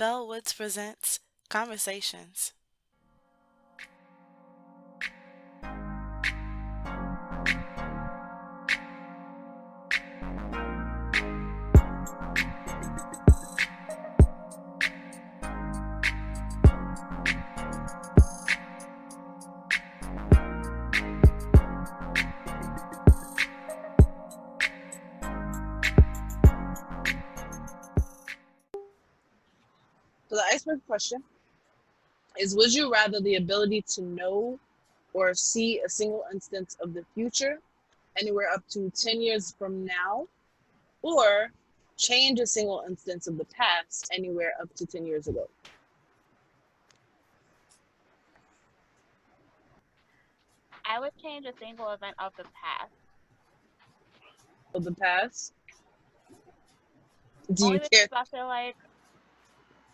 Belle Woodz presents Conversations. So the icebreaker question is, would you rather the ability to know or see a single instance of the future anywhere up to 10 years from now, or change a single instance of the past anywhere up to 10 years ago? I would change a single event of the past. Of the past? Do Only you care? because I feel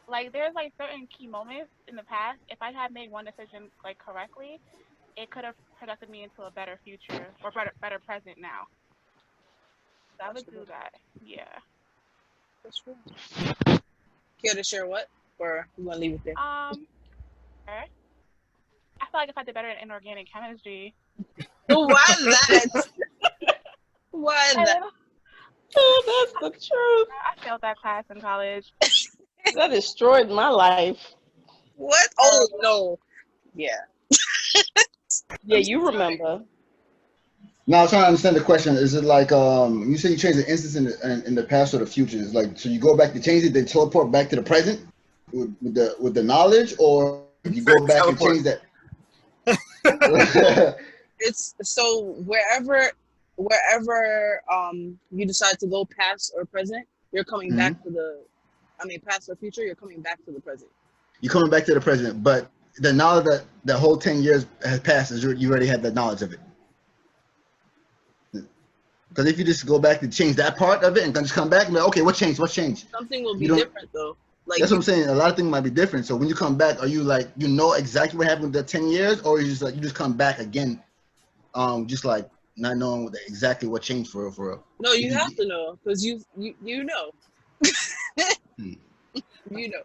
like there's like certain key moments in the past. If I had made one decision like correctly, it could have conducted me into a better future or better present now. So I would do that. Yeah. That's true. Care to share what? Or you want to leave it there? Sure. I feel like if I did better in inorganic chemistry. Why that? Why that? Oh, that's the truth. I failed that class in college. That destroyed my life. What? Oh, no. Yeah. Yeah, you remember. Now I'm trying to understand the question. Is it like you say you change the instance in the past or the future? It's like, so you go back to change it, then teleport back to the present with the knowledge, or you go back and change that? It's so wherever you decide to go past or present, you're coming back to past or future, you're coming back to the present. You're coming back to the present, but the knowledge that the whole 10 years has passed, you already had the knowledge of it. Because if you just go back to change that part of it and then just come back and be like, okay, what changed? Something will be different though. Like, that's what I'm saying. A lot of things might be different. So when you come back, are you like, you know exactly what happened with the 10 years, or you just come back again, just like not knowing exactly what changed for real? No, you have to know, because you know. You know.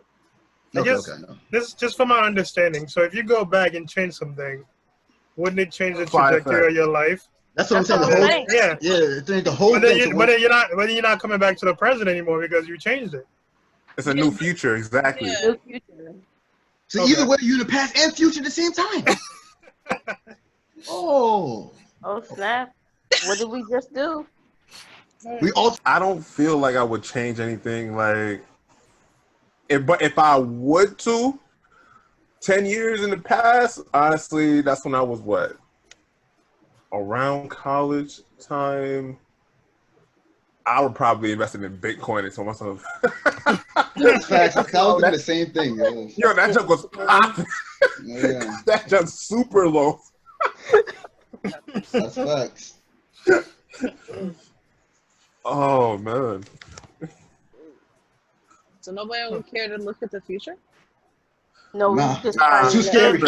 I guess this is just from my understanding. So if you go back and change something, wouldn't it change the trajectory of your life? That's what I'm saying. The whole thing. But you're not coming back to the present anymore because you changed it. It's a new future, exactly. Yeah. New future. So either way, you're in the past and future at the same time. Oh snap! What did we just do? I don't feel like I would change anything. Like, if I would to, 10 years in the past, honestly, that's when I was around college time. I would probably invest in Bitcoin and tell myself. That's facts. I was doing the same thing. Yo, that junk was popping. Yeah. That junk's super low. That's facts. Oh man. So nobody would care to look at the future? No, too scary.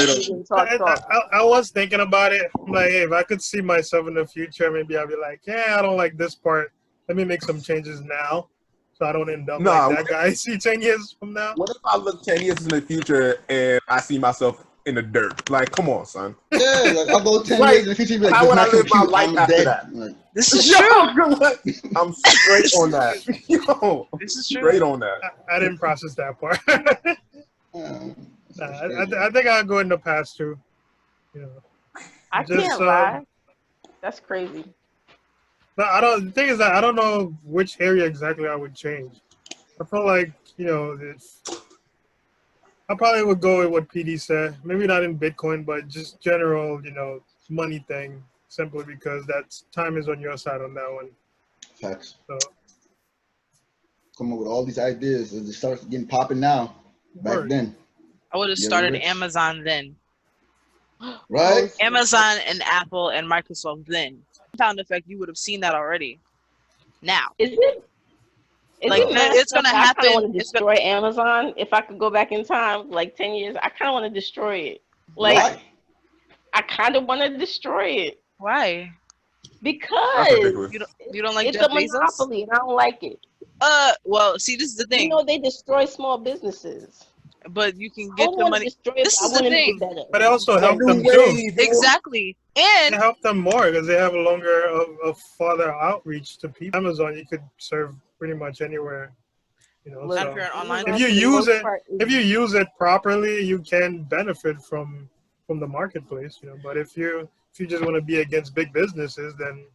I was thinking about it. Like, hey, if I could see myself in the future, maybe I'd be like, yeah, I don't like this part. Let me make some changes now, so I don't end up like that guy I see 10 years from now. What if I look 10 years in the future and I see myself in the dirt? Like, come on, son. Yeah, like I'll go 10 years in the future and be like, how would I live my life after that? Like, this is true. I'm straight on that. Yo, this is true. Straight on that. I didn't process that part. I think I'll go in the past too. You know, I can't lie. That's crazy. But the thing is that I don't know which area exactly I would change. I feel like, I probably would go with what PD said. Maybe not in Bitcoin, but just general, money thing. Simply because time is on your side on that one. Facts. So, come up with all these ideas and it starts getting popping now. Back then. I would have started Amazon then. Right? Amazon and Apple and Microsoft then. Compound effect, you would have seen that already. Now. Is it? It's going to happen. I want to destroy Amazon. If I could go back in time, like 10 years, I kind of want to destroy it. Like, why? I kind of want to destroy it. Why? Because you don't like it's Jeff a Bezos? monopoly, and I don't like it. Well, see, this is the You thing. know, they destroy small businesses. But you can I get wouldn't the want to money. destroy it, This but I is the want to make thing. it better. But it also helped New them too. wave, yo. Exactly. It And helped them more because they have a longer of farther outreach to people. Amazon, you could serve pretty much anywhere. You know, Look, Not if you're so an online if Amazon you for the use most it, part if you is use it properly, you can benefit from the marketplace. You know, but if you just want to be against big businesses, then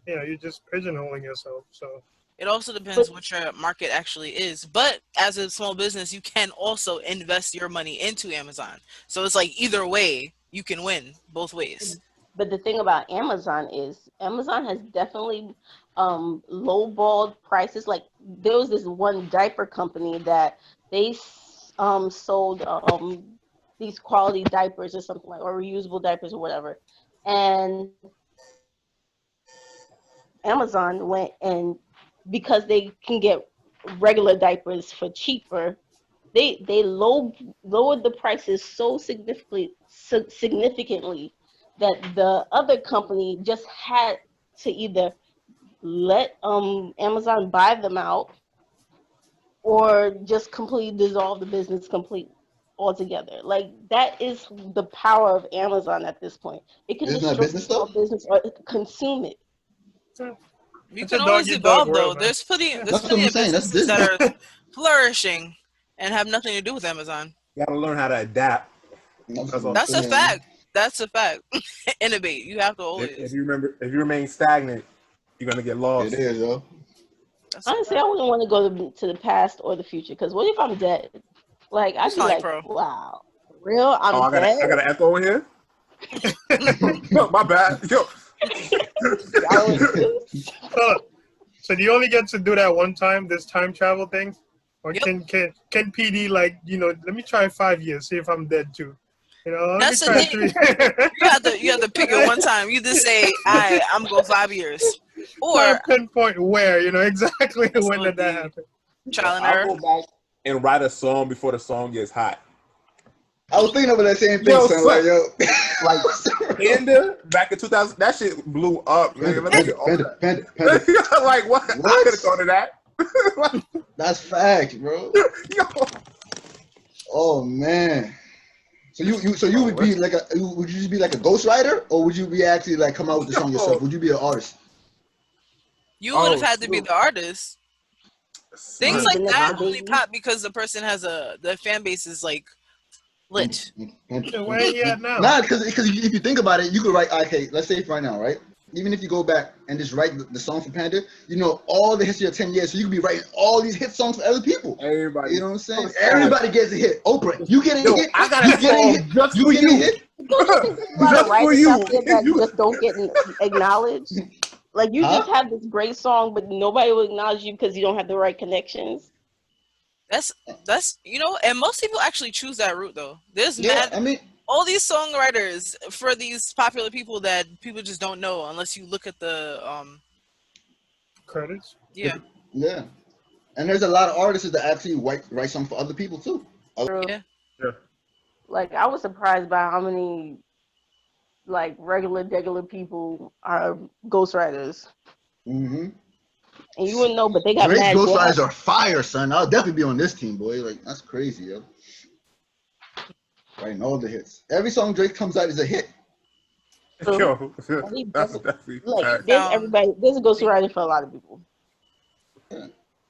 you're just pigeonholing yourself. So It also but depends what your market actually is. But as a small business, you can also invest your money into Amazon. So it's like either way, you can win both ways. but the thing about Amazon is Amazon has definitely lowballed prices. Like there was this one diaper company that they sold these quality diapers or something like, or reusable diapers or whatever, and Amazon went and because they can get regular diapers for cheaper, they lowered the prices so significantly that the other company just had to either let Amazon buy them out or just completely dissolve the business complete altogether. Like that is the power of Amazon at this point. It can Isn't that destroy a business small though? business or consume it. You it's a can always dog eat dog evolve world, though. man. There's That's what plenty I'm of saying. That's businesses that business. are flourishing and have nothing to do with Amazon. You gotta learn how to adapt. That's That's what I'm all. That's a saying. fact. That's a fact. Innovate. You have to If always. you remember, if you remain stagnant, you're gonna get It lost. is, yo. That's a Honestly, fact. I wouldn't want to go to the past or the future because what if I'm dead? Like You I'd be sound like like, pro. wow, for real, Oh, I'm dead. I got an echo in here. Yo, my bad. Yo. Y'all exist? So do you only get to do that one time, this time travel thing? Or Yep. can PD let me try 5 years, see if I'm dead too. Let me That's the try thing. 3. You have to pick it one time. You just say, I'm going 5 years. Or Pinpoint where, exactly when did that absolutely happen. trial and I'll error. go back and write a song before the song gets hot. I was thinking about that same thing, Yo, son. son. Like, yo. Like Panda back in 2000, that shit blew up. Panda, Nigga. Let me Panda, get on Panda, Panda. that. Like what? I What? could have thought of that. That's facts, bro. Yo. Oh man. So you would be like would you just be like a ghostwriter, or would you be actually like come out with the song yourself? Would you be an artist? You would have had to be shoot. the artist. Things Son. Be the like next that only baby. pop because the person has the fan base is like lit. So where he at now? Nah, because if you think about it, you could write. Okay, let's say right now, right? Even if you go back and just write the song for Panda, you know all the history of 10 years, so you could be writing all these hit songs for other people. Everybody. You know what I'm saying? So sad. Everybody gets a hit. Oprah, you get a Yo, hit. I got You a get a song hit. just You for get a you. hit. Don't you think there's a lot Just of for writers you. out there that You- just don't get acknowledged? Like you just Huh? have this great song, but nobody will acknowledge you because you don't have the right connections. That's and most people actually choose that route though. There's Yeah, I mean, all these songwriters for these popular people that people just don't know unless you look at the Credits. yeah. yeah. And there's a lot of artists that actually write something for other people too. Yeah. Yeah. Like I was surprised by how many like regular people are ghostwriters. Mm-hmm. And you wouldn't know, but they got Drake's mad ghostwriters gas. are fire, son. I'll definitely be on this team, boy. Like that's crazy, yo. Writing all the hits. Every song Drake comes out is a hit. Yo, And he that's doesn't- definitely like fact. there's a ghostwriter for a lot of people. Yeah.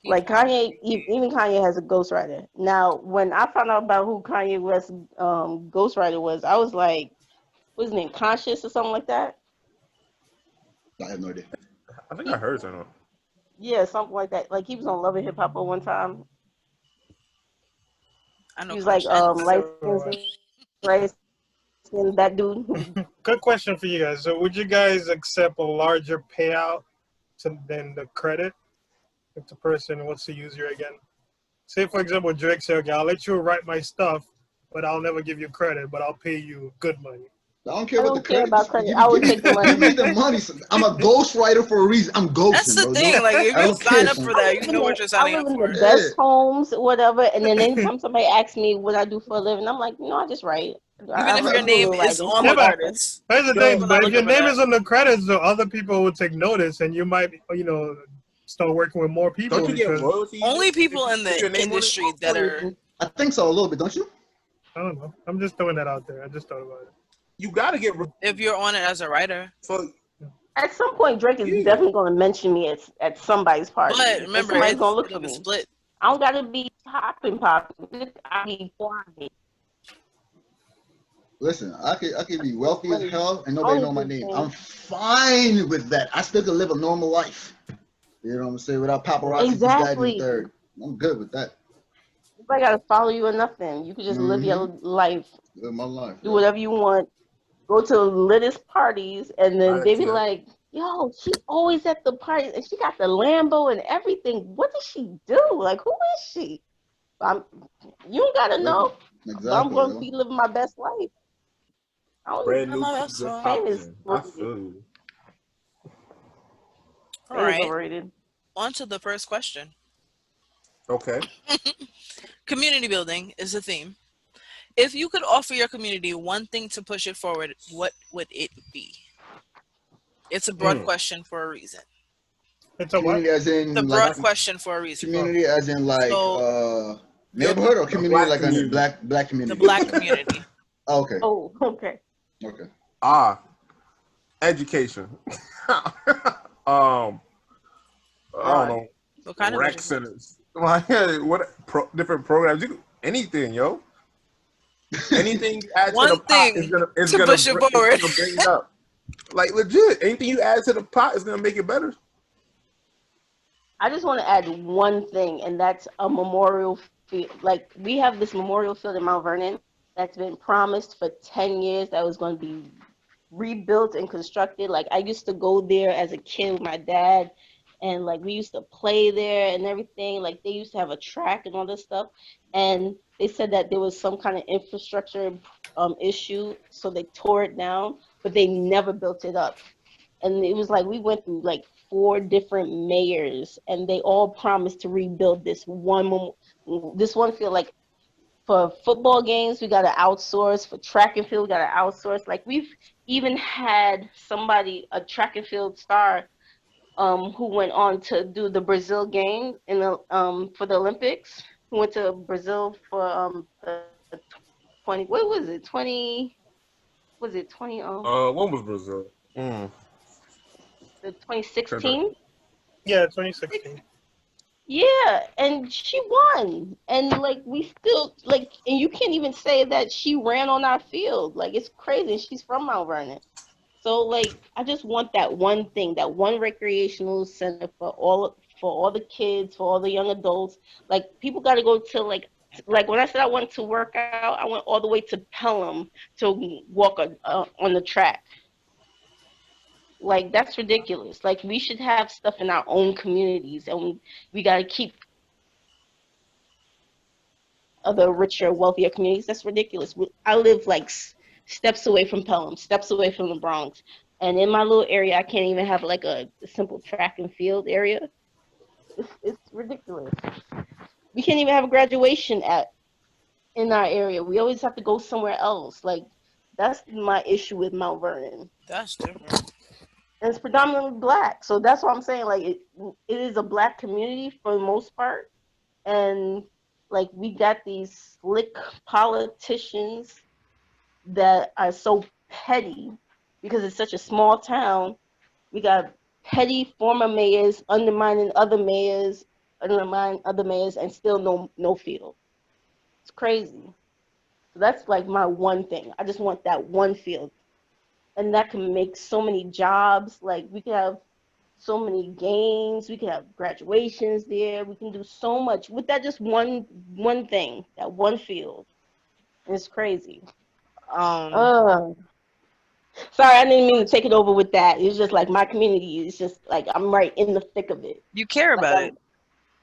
Like Kanye, even Kanye has a ghostwriter. Now, when I found out about who Kanye West's ghostwriter was, I was like, what's his name, Conscious or something like that? I have no idea. I think I heard something. Yeah, something like that. Like he was on Love and Hip Hop at one time. I know He was like light skin, that dude. Good question for you guys. So would you guys accept a larger payout than the credit if the person wants to use you again? Say, for example, Drake said, okay, I'll let you write my stuff, but I'll never give you credit, but I'll pay you good money. I don't care I about don't the care credit. about credit. I would take the money. Give me the money. Son. I'm a ghostwriter for a reason. I'm ghosting, That's the bro. thing. Like if I you don't sign care, up son. for that, you know what you're I signing live up in for. the best homes, whatever. And then anytime somebody asks me what I do for a living, I'm like, I just write. Even if your name is on the credits. Here's the People thing, not but if looking your for name that. is on the credits, though, other people will take notice, and you might, start working with more people Don't you get because royalties? Only people if in you put your the name on it? industry that are. I think so a little bit, don't you? I don't know. I'm just throwing that out there. I just thought about it. You gotta get If you're on it as a writer. so At some point, Drake is yeah. definitely going to mention me at somebody's party. But And remember, somebody's going to look it'll for be me. split. I don't got to be popping. I be quiet. Listen, I could be wealthy as hell and nobody Only know my good name. thing. I'm fine with that. I still could live a normal life. You know what I'm saying? Without paparazzi, this, that, and the Exactly. third. I'm good with that. Nobody got to follow you or nothing. You can just live your life. Live my life. Do whatever you want. Go to the littest parties, and then they be like, yo, she always at the party, and she got the Lambo and everything. What does she do? Like, who is she? You don't got to know. Exactly. But I'm going to be living my best life. brand new just popped in. I feel you. All right. On to the first question. Okay. Community building is the theme. If you could offer your community one thing to push it forward, what would it be? It's a broad question for a reason. It's a community what? as in It's a broad question for a reason. Community as in like neighborhood or community like community. Black community. The black community. Okay. Oh, okay. Okay. Education. I don't know. What kind rec of centers? Different programs? Anything, yo. Anything you add to the pot is gonna push it forward. Bring it up. Like legit, anything you add to the pot is gonna make it better. I just want to add one thing, and that's a memorial field. Like, we have this memorial field in Mount Vernon that's been promised for 10 years that was going to be rebuilt and constructed. Like, I used to go there as a kid with my dad, and like we used to play there and everything. Like, they used to have a track and all this stuff, and they said that there was some kind of infrastructure issue, so they tore it down, but they never built it up. And it was like we went through like 4 different mayors, and they all promised to rebuild this one field. Like, for football games, we got to outsource. For track and field, we got to outsource. Like, we've even had a track and field star, who went on to do the Brazil game in the for the Olympics. Who went to Brazil for the 20? What was it? 20? Was it 20? When was Brazil? The 2016. Yeah, 2016. Yeah, and she won, and like we still like, and you can't even say that she ran on our field. Like, it's crazy. She's from Mount Vernon. So, like, I just want that one thing, that one recreational center for all the kids, for all the young adults. Like, people got to go to, like when I said I went to work out, I went all the way to Pelham to walk on the track. Like, that's ridiculous. Like, we should have stuff in our own communities, and we got to keep other richer, wealthier communities. That's ridiculous. I live, like, steps away from Pelham, steps away from the Bronx. And in my little area, I can't even have, like, a simple track and field area. It's ridiculous. We can't even have a graduation in our area. We always have to go somewhere else. Like, that's my issue with Mount Vernon. That's different. And it's predominantly black. So that's what I'm saying. Like, it is a black community for the most part. And, like, we got these slick politicians that are so petty because it's such a small town. We got petty former mayors undermining other mayors, and still no field. It's crazy. So that's like my one thing. I just want that one field. And that can make so many jobs. Like, we could have so many games. We could have graduations there. We can do so much with that just one thing, that one field. And it's crazy. Sorry, I didn't mean to take it over with that. It's just like my community is just like I'm right in the thick of it. You care about it.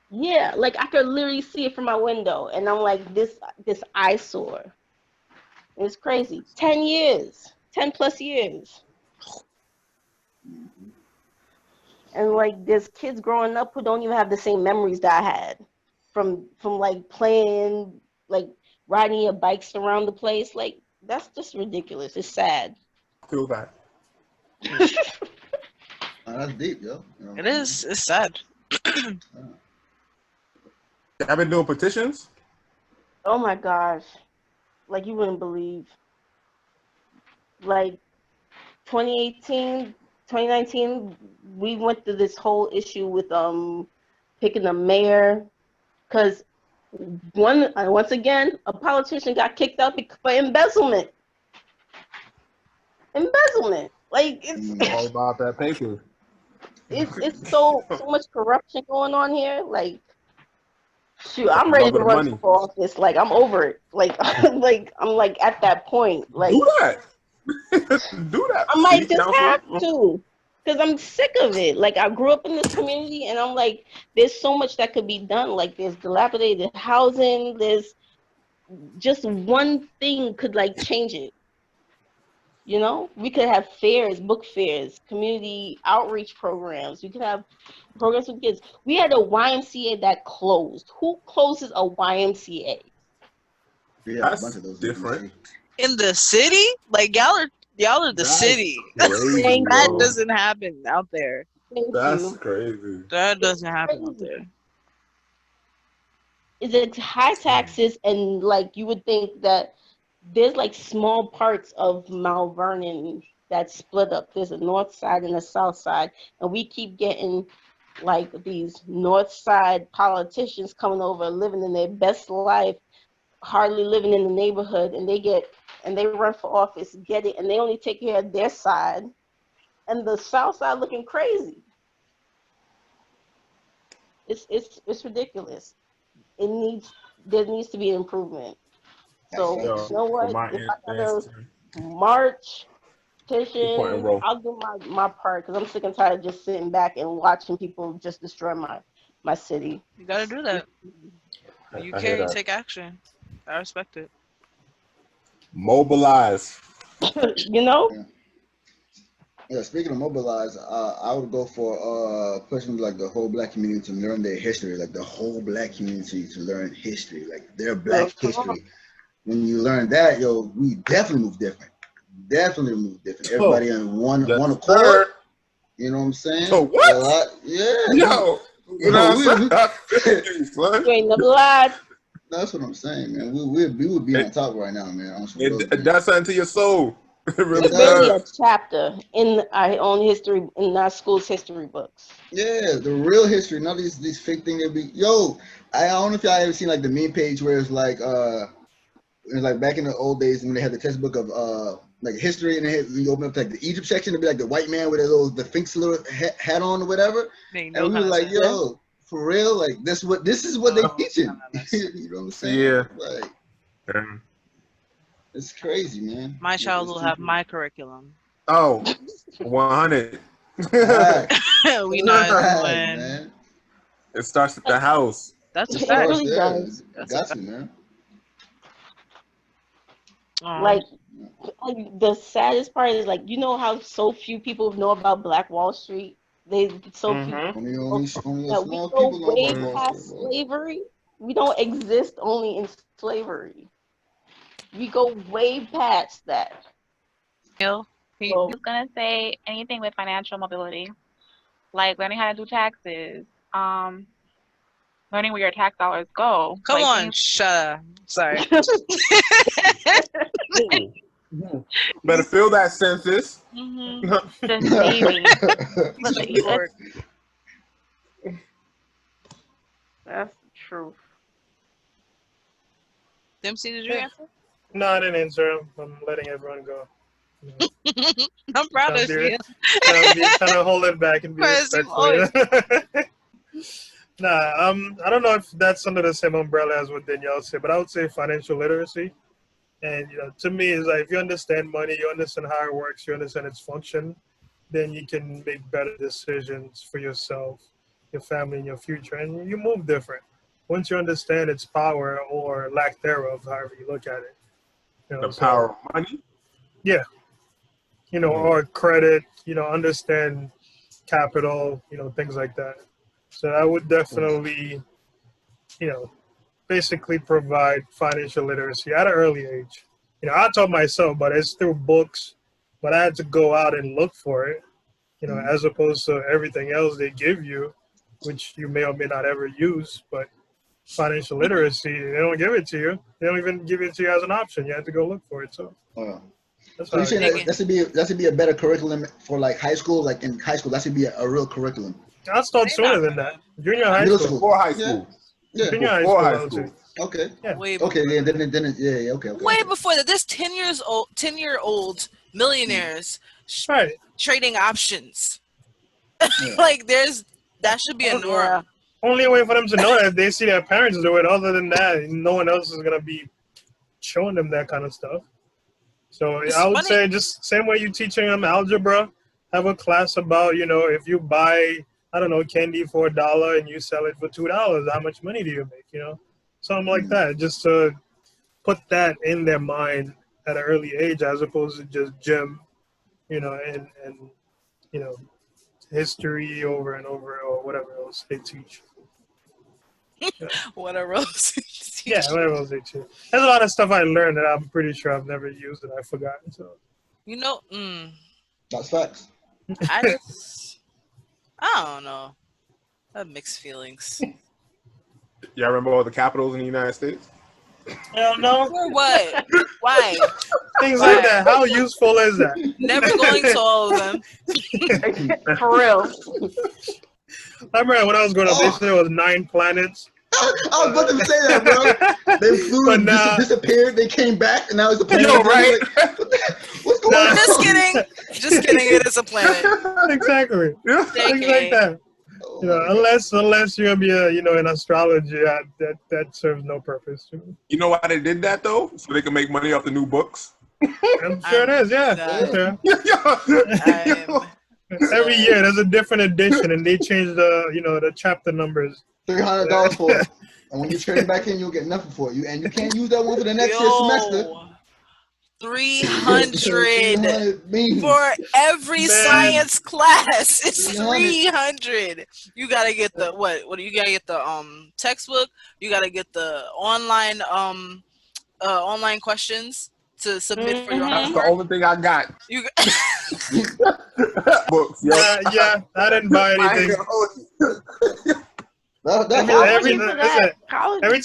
Yeah, like I could literally see it from my window, and I'm like this eyesore. It's crazy. 10 years, 10 plus years, and like there's kids growing up who don't even have the same memories that I had from like playing, like riding your bikes around the place. Like, that's just ridiculous. It's sad. Feel that. That's deep, yo. It is. It's sad. I've been doing petitions. Oh my gosh. Like you wouldn't believe. Like 2018, 2019, we went through this whole issue with picking a mayor because once again a politician got kicked out for embezzlement. Like it's All about that paper. it's so much corruption going on here. Like shoot, I'm ready Love to of the run money. for office. Like I'm over it. Like I'm like at that point. Like Do that. Do that. I might City just council. have to, because I'm sick of it. Like I grew up in this community, and I'm like, there's so much that could be done. Like there's dilapidated housing. There's just one thing could like change it. You know, we could have fairs, book fairs, community outreach programs. We could have programs with kids. We had a YMCA that closed. Who closes a YMCA? We have a That's bunch of those different. In the city? Like y'all are the That's city. crazy, Thank That yo. doesn't happen out there. Thank That's you. crazy. That doesn't happen out Crazy. there. It's high taxes, and like you would think that there's like small parts of Mount Vernon that split up. There's a north side and a south side, and we keep getting like these north side politicians coming over, living in their best life, hardly living in the neighborhood, and they run for office, get it, and they only take care of their side, and the south side looking crazy. It's ridiculous. There needs to be an improvement. So Yo, you know for what? my If I gotta answer, march, 2-point petition, roll. I'll do my part because I'm sick and tired of just sitting back and watching people just destroy my city. You gotta do that. You I hear care, you that. take action. I respect it. Mobilize. You know? Yeah, speaking of mobilize, I would go for pushing like the whole black community to learn their history, like the whole black community to learn history, like their black history. When you learn that, yo, we definitely move different. Definitely move different. Everybody in one Yes, accord. sir. You know what I'm saying? So what? A lot, yeah. Yo, you know what I'm saying? I feel you, son. You ain't never lied. That's what I'm saying, man. We would be on top right now, man. On some real It things. does something to your soul. It really It's barely a does. chapter in our own history, in our school's history books. Yeah, the real history, not these fake things that be. Yo, I don't know if y'all ever seen like the meme page where it's like back in the old days when they had the textbook of like history, and you open up like the Egypt section, it'd be like the white man with the Sphinx little hat on or whatever, Make and no we were kind of like, sense. yo, for real, like this is what they teaching. You know what I'm saying? Yeah. Like Yeah. it's crazy, man. My child It's will too have crazy. my curriculum. Oh, 100. Facts. We Facts, not doing. man. It starts at the house. That's a It fact. really does. That's a Got fact. to, man. Like the saddest part is like, you know how so few people know about Black Wall Street? They so few Only people a that small we people go know way about Wall past Street. slavery. We don't exist only in slavery. We go way past that. Neil, he- So, I was gonna say anything with financial mobility, like learning how to do taxes, learning where your tax dollars go. come like on, things- shut up. Sorry. Better fill that census. Mhm. the saving. He's But a you- lord. that's the truth. Dempsey, did you answer? No, I didn't answer. I'm letting everyone go. I'm proud of Trying you. to hold it back and be Chris, you respectful. Nah, I don't know if that's under the same umbrella as what Danielle said, but I would say financial literacy. And to me, it's like if you understand money, you understand how it works, you understand its function, then you can make better decisions for yourself, your family, and your future, and you move different once you understand its power or lack thereof, however you look at it. The power of money. Yeah. Or credit, understand capital, things like that. So I would definitely, basically provide financial literacy at an early age. I taught myself, but it's through books, but I had to go out and look for it, as opposed to everything else they give you. which you may or may not ever use, but financial literacy, they don't give it to you. They don't even give it to you as an option. You have to go look for it. So, so you're saying that should be a better curriculum for like high school? Like in high school, that should be a real curriculum. I'll start sooner than that. Junior high Middle school. Before high school. Yeah. Junior high Before school. high I would say. school. Okay. Yeah. Okay. Yeah. Then yeah. Okay. Way before that, there's 10-year-old millionaires Right. trading options. Like that should be a norm. Yeah. Only way for them to know that if they see their parents do it. Other than that, no one else is gonna be showing them that kind of stuff. So It's I would funny. say just same way you teaching them algebra, have a class about, you know, if you buy, I don't know, candy for $1 and you sell it for $2, how much money do you make? You know, something like that, just to put that in their mind at an early age, as opposed to just gym, you know, and you know, history over and over or whatever else they teach. What a rose. Yeah, whatever else they teach. There's a lot of stuff I learned that I'm pretty sure I've never used and I've forgotten. So You know, That's facts. I don't know. I have mixed feelings. Y'all remember all the capitals in the United States? hell no. For what? Why? Things like that. How useful is that? Never going to all of them. For real. I remember when I was growing up, they said there was 9 planets. I was about to say that, bro. They flew, But nah. disappeared. They came back, and now it's a planet. Yo, right? What's going on? Just kidding. Just kidding. It is a planet. Exactly. Things like that. You know, unless you're gonna be in astrology, that serves no purpose to me. You know why they did that though? So they can make money off the new books. I'm sure it is. Yeah. Every year there's a different edition, and they change the chapter numbers. $300 for it, and when you trade it back in, you'll get nothing for it. And you can't use that one for the next year's semester. 300 for every science class. It's 300. You gotta get the what? You gotta get the textbook. You gotta get the online online questions to submit for your That's homework. the only thing I got. You Books. Yo. Yeah, I didn't buy anything. Every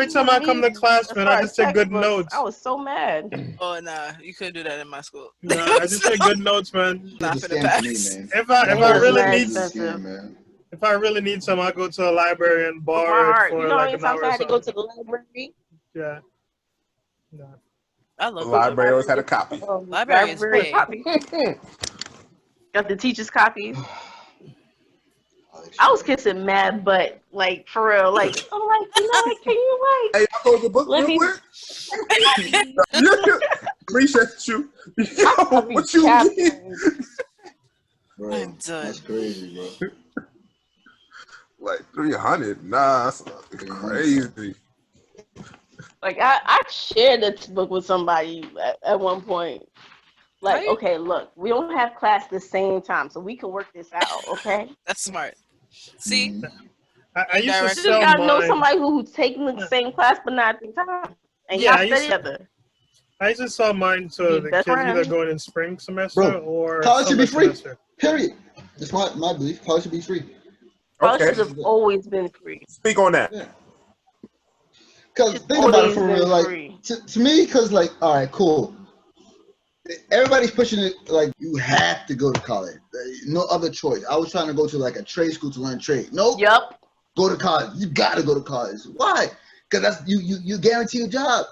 time I come to class, man, I just take good notes. I was so mad. Oh nah, you couldn't do that in my school. Nah, I just take good notes, man. Not for the pass. If I really need some, I go to a library and borrow it for like an hour or I had to go so. to the library. Yeah. No. I love The library always had a copy. Library is great. Copy. Got the teacher's copies. I was kissing mad, but like for real, like I'm like, can you like? Hey, I hold the book Let real me- quick. Appreciate you. Yo, what you mean? Bro, I'm done. that's crazy, bro. Like 300? Nah, that's crazy. Like I shared this book with somebody at one point. Like, Right? okay, look, we don't have class the same time, so we can work this out, okay? That's smart. See, I used to Direct. You sell just gotta know mine. somebody who's taking the same class but not at the time. And Yeah, y'all study together. I used to sell mine to the Best kids friend. either going in spring semester Bro, or college should be summer free. semester. Period. That's my belief. College should be free. College Okay. should have always been free. Speak on that. Yeah. Because It's think about it always for been real. Like free. to me, because like, all right, cool. Everybody's pushing it like you have to go to college. No other choice. I was trying to go to like a trade school to learn trade. Nope. Yup. Go to college. You gotta go to college. Why? Because that's you guarantee a job.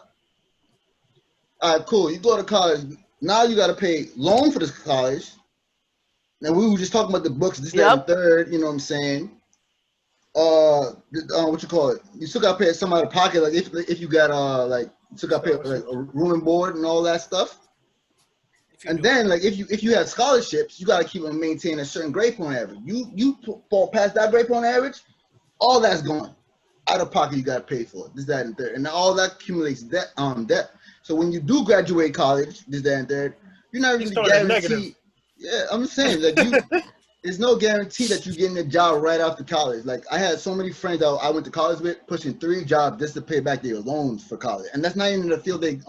All right, cool. You go to college. Now you gotta pay loan for this college. And we were just talking about the books, this, that, and the third. You know what I'm saying? What you call it? You still gotta pay some out of pocket. Like if you got like you still gotta pay like a room and board and all that stuff. And then, like, if you have scholarships, you gotta keep on maintaining a certain grade point average. You fall past that grade point average, all that's gone. Out of pocket, you gotta pay for it. This, that, and third, and all that accumulates debt. So when you do graduate college, this, that, and third, you're not really guaranteed. Yeah, I'm saying like there's no guarantee that you're getting a job right after college. Like I had so many friends that I went to college with, pushing 3 jobs just to pay back their loans for college, and that's not even the field they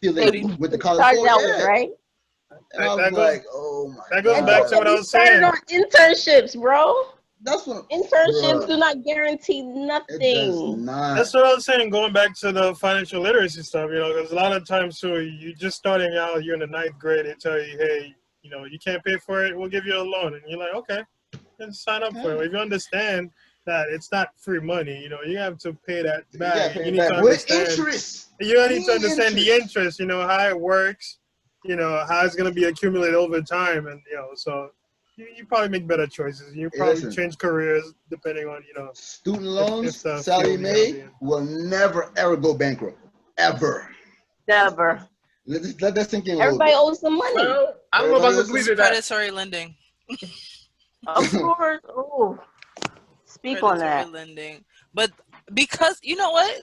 feel they went to college for. Yeah. Right? And I was like, oh my. That goes back to what I was saying. On internships, bro. That's what internships do not guarantee nothing. It does not. That's what I was saying. Going back to the financial literacy stuff, because a lot of times too, you just starting out, you're in the 9th grade. They tell you, hey, you can't pay for it. We'll give you a loan, and you're like, okay, then sign up for it. If you understand that it's not free money, you have to pay that back. You need to understand interest. You need to understand the interest. How it works. How it's going to be accumulated over time, and so. You probably make better choices. You probably change careers depending on, Student loans, Sally Mae will never, ever go bankrupt. Ever. Never. Let that sink in. Everybody owes some money. Well, I don't know if I agree to that. Predatory lending. Of course. Oh, speak on that. Lending. But because, you know what?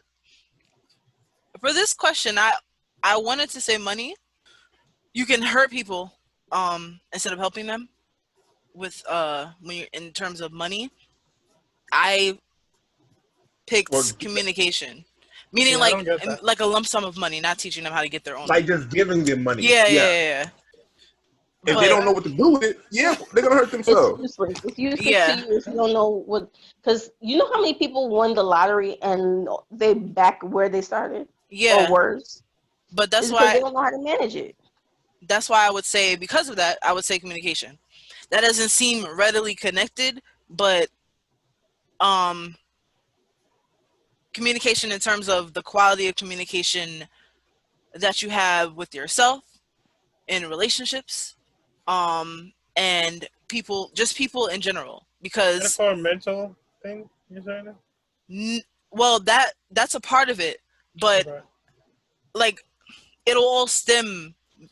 For this question, I wanted to say money. You can hurt people instead of helping them. With when you're in terms of money, I picked communication, meaning like a lump sum of money, not teaching them how to get their own. Like just giving them money. Yeah. If they don't know what to do with it, they're gonna hurt themselves. It's useless. If you 60 years, you don't know what, because you know how many people won the lottery and they back where they started, or worse. But that's why they don't know how to manage it. That's why I would say, because of that, I would say communication. That doesn't seem readily connected, but communication in terms of the quality of communication that you have with yourself in relationships, and people in general. Because is that a mental thing you're saying? Well, that's a part of it, but like it'll all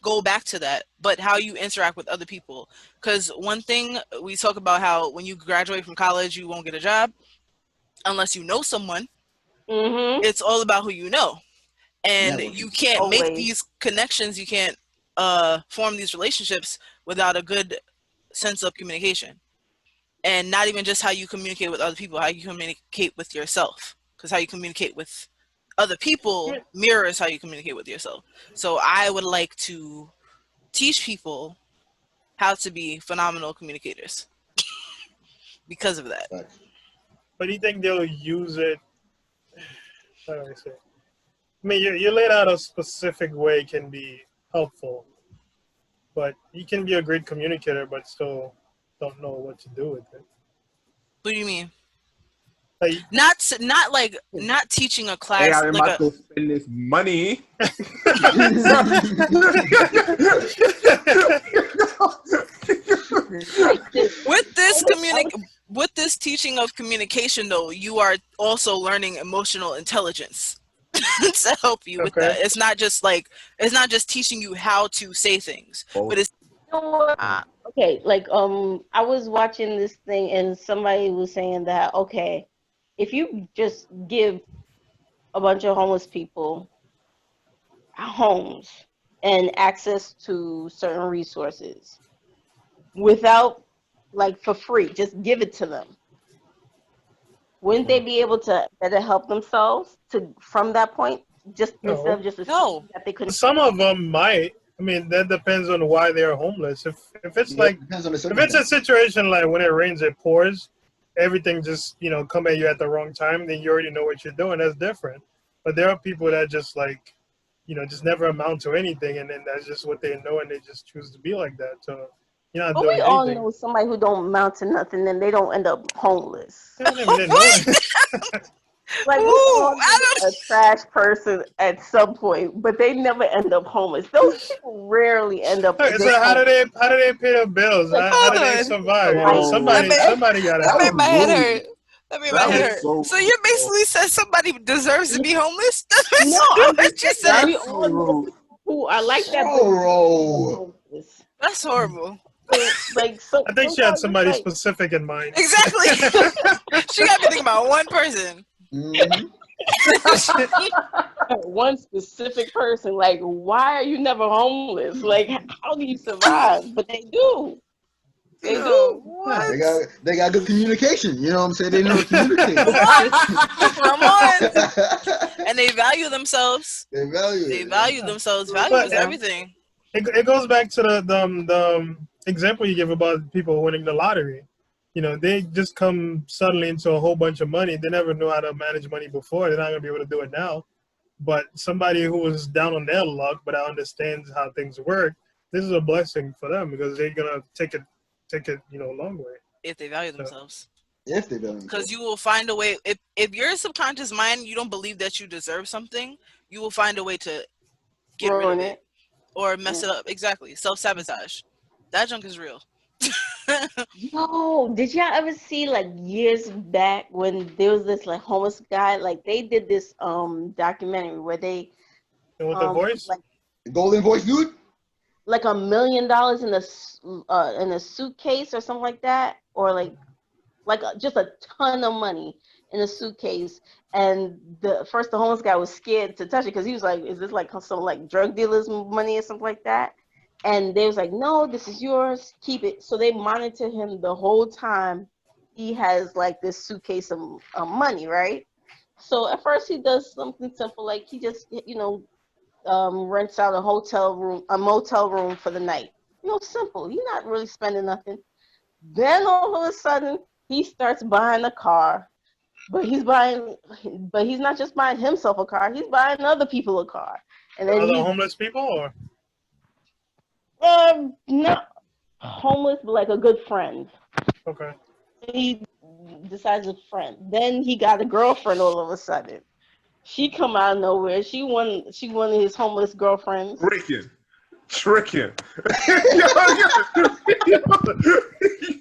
go back to that, but how you interact with other people. Because one thing we talk about, how when you graduate from college you won't get a job unless you know someone. It's all about who you know, and you can't make these connections, you can't form these relationships without a good sense of communication. And not even just how you communicate with other people, how you communicate with yourself, because how you communicate with other people mirrors how you communicate with yourself. So I would like to teach people how to be phenomenal communicators because of that. But do you think they'll use it? How do I say? I mean, you laid out a specific way can be helpful, but you can be a great communicator, but still don't know what to do with it. What do you mean? Like, not teaching a class. Hey, I'm about to spend this money. With this teaching of communication, though, you are also learning emotional intelligence to help you with that. It's not just teaching you how to say things, but it's. Okay, like I was watching this thing and somebody was saying that if you just give a bunch of homeless people homes and access to certain resources without, for free, just give it to them, wouldn't they be able to better help themselves from that point? Instead of just assuming that they couldn't. Some of them might. I mean, that depends on why they're homeless. If it's if it's a situation like when it rains, it pours, everything just, come at you at the wrong time, then you already know what you're doing. That's different. But there are people that just just never amount to anything, and then that's just what they know, and they just choose to be like that. So you're not doing anything. But we all know somebody who don't amount to nothing, and they don't end up homeless. We all know a trash person at some point, but they never end up homeless. Those people rarely end up. So how do they pay their bills? How do they survive? Somebody got to. That made my head hurt. That made my head hurt. So you basically said somebody deserves to be homeless? No, I'm just saying we all know who are like that. That's horrible. I think she had somebody specific in mind. Exactly. She got me thinking about one person. One specific person. Why are you never homeless? How do you survive? But they do. They do. What? They got good communication. You know what I'm saying? They know how to communicate. Come on. And they value themselves. They value themselves. Value is everything. It goes back to the example you give about people winning the lottery. you know, they just come suddenly into a whole bunch of money. They never knew how to manage money before. They're not going to be able to do it now. But somebody who was down on their luck but understands how things work, this is a blessing for them because they're going to take it, you know, a long way. If they value themselves. If they value themselves. Because you will find a way. If your subconscious mind, you don't believe that you deserve something, you will find a way to get rid of it or mess it up. Exactly. Self-sabotage. That junk is real. Yo, did y'all ever see like years back when there was this like homeless guy? Like they did this documentary where they with the voice, like golden voice dude, like $1 million in a suitcase or something like that, or like just a ton of money in a suitcase. And the homeless guy was scared to touch it because he was like, "Is this like some like drug dealers' money or something like that?" And they was like, "No, this is yours. Keep it." So they monitor him the whole time. He has like this suitcase of money, right? So at first he does something simple, like he just, you know, rents out a motel room for the night. You know, simple. He's not really spending nothing. Then all of a sudden he starts buying a car, but he's not just buying himself a car. He's buying other people a car. And then other homeless people, or not homeless, but like a good friend. Okay. He decides a friend. Then he got a girlfriend all of a sudden. She come out of nowhere. She one of his homeless girlfriends. Tricking.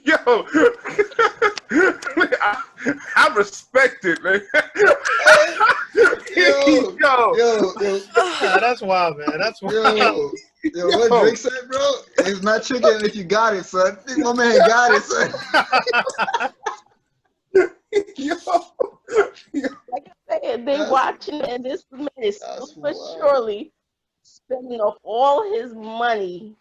Yo. I respect it, man. Yo. That's wild, man. That's wild. Yo, what Drake said, bro? It's not tricking if you got it, son. I think my man got it, son. Like I said, they watching, and this man is surely spending off all his money.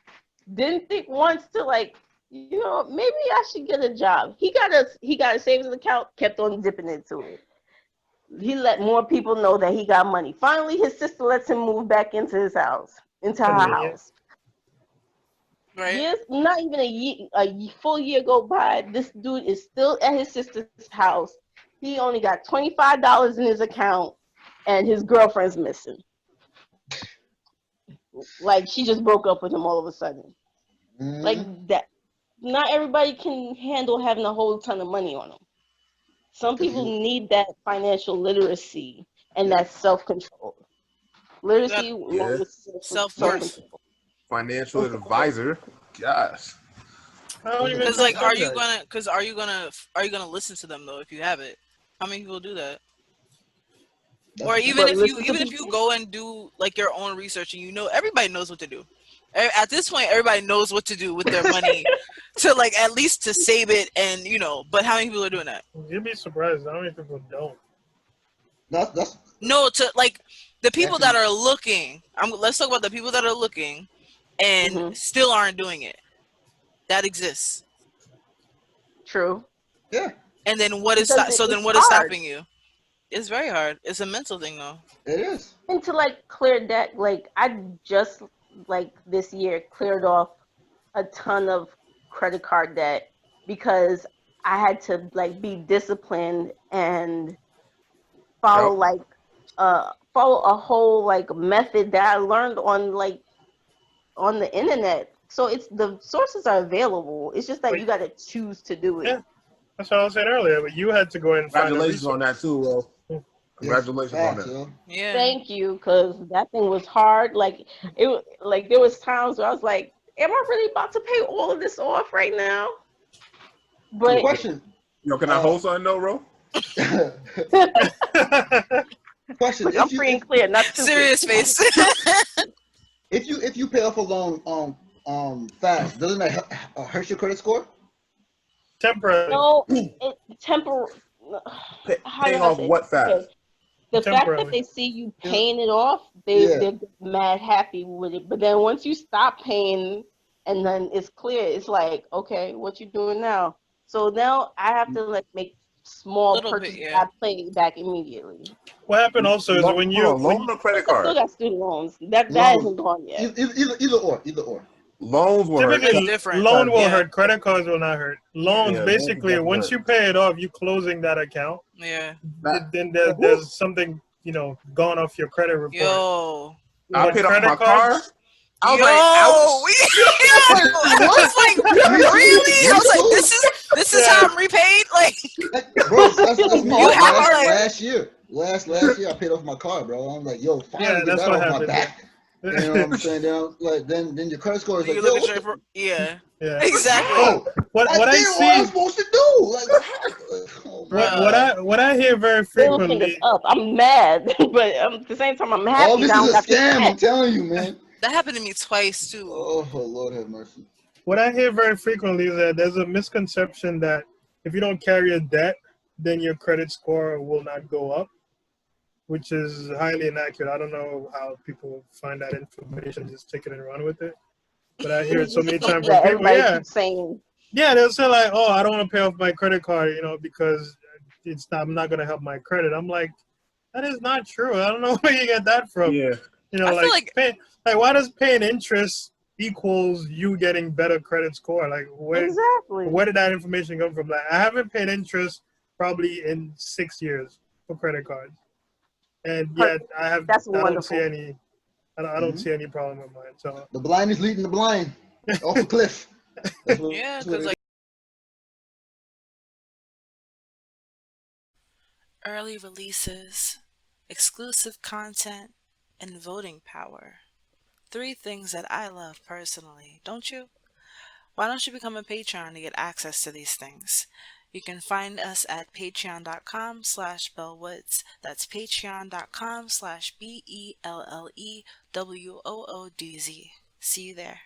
Didn't think once to like, you know, maybe I should get a job. He got a savings account, kept on dipping into it. He let more people know that he got money. Finally, his sister lets him move back into her house. Right. Years, not even a full year go by. This dude is still at his sister's house. He only got $25 in his account, and his girlfriend's missing. Like she just broke up with him all of a sudden. Like that. Not everybody can handle having a whole ton of money on them. Some people need that financial literacy and that self-control. Literacy, self-worth. Financial advisor. Gosh. Because like, are you gonna listen to them though if you have it? How many people do that? Or even if you go and do like your own research and you know everybody knows what to do. At this point, everybody knows what to do with their money to like at least to save it, and you know. But how many people are doing that? You'd be surprised how many people don't. No, to like the people that are looking. Let's talk about the people that are looking and still aren't doing it. That exists. True. Yeah. And then what is stopping you? It's very hard. It's a mental thing though. It is. And to like clear debt, like I just like this year cleared off a ton of credit card debt because I had to like be disciplined and follow follow a whole like method that I learned on the internet. So it's the sources are available. It's just that you got to choose to do it. Yeah, that's what I was saying earlier. But you had to go ahead and congratulations on that too, Will. Congratulations on that. Yeah. Thank you, because that thing was hard. Like there was times where I was like, "Am I really about to pay all of this off right now?" But question. Yo, can I hold something, though, Ro? Question. I'm free and clear. Not serious face. If you pay off a loan fast, doesn't that hurt your credit score? Temporarily. No, temporary. Paying off what fast? Okay. The fact that they see you paying it off, they're mad happy with it. But then once you stop paying, and then it's clear, it's like, okay, what you doing now? So now I have to like make small purchases. I pay back immediately. What happened also is when you loan or credit card. I still got student loans. That hasn't gone yet. Either or. Loans will hurt. Typically, different. loan will Yeah. hurt. Credit cards will not hurt. Loans, Yeah, basically, loans once hurt. you pay it off, you closing that account. Yeah. Then there's something, you know, gone off your credit report. Yo. I paid off credit my cards, car. I was Yo, like, I was like, really? I was like, this is how I'm repaid? Like, bro, that's You have last year. Last year, I paid off my car, bro. I'm like, yo, finally get that off my back. You know what I'm saying? Then your credit score is like, you yo, look at your yeah, yeah. exactly. bro, What I did see, what I'm supposed to do. Like, what I hear very Middle fingers frequently. up. I'm mad, but at the same time, I'm happy. all this now is a I got scam. this I'm telling you, man. That happened to me twice too. Oh, Lord have mercy. What I hear very frequently is that there's a misconception that if you don't carry a debt, then your credit score will not go up, which is highly inaccurate. I don't know how people find that information, just take it and run with it. But I hear it so many times from that people. everybody keeps saying. Yeah, they'll say like, "Oh, I don't want to pay off my credit card, you know, because I'm not going to help my credit." I'm like, that is not true. I don't know where you get that from. yeah. You know, I feel like why does paying interest equals you getting better credit score? Like, where did that information come from? Like, I haven't paid interest probably in 6 years for credit cards, and yet I don't see any. I don't see any problem with mine. So the blind is leading the blind off a cliff. yeah, because like early releases, exclusive content, and voting power. 3 things that I love personally, don't you? Why don't you become a Patreon to get access to these things? You can find us at patreon.com/BelleWoodz. That's patreon.com/BELLEWOODZ. See you there.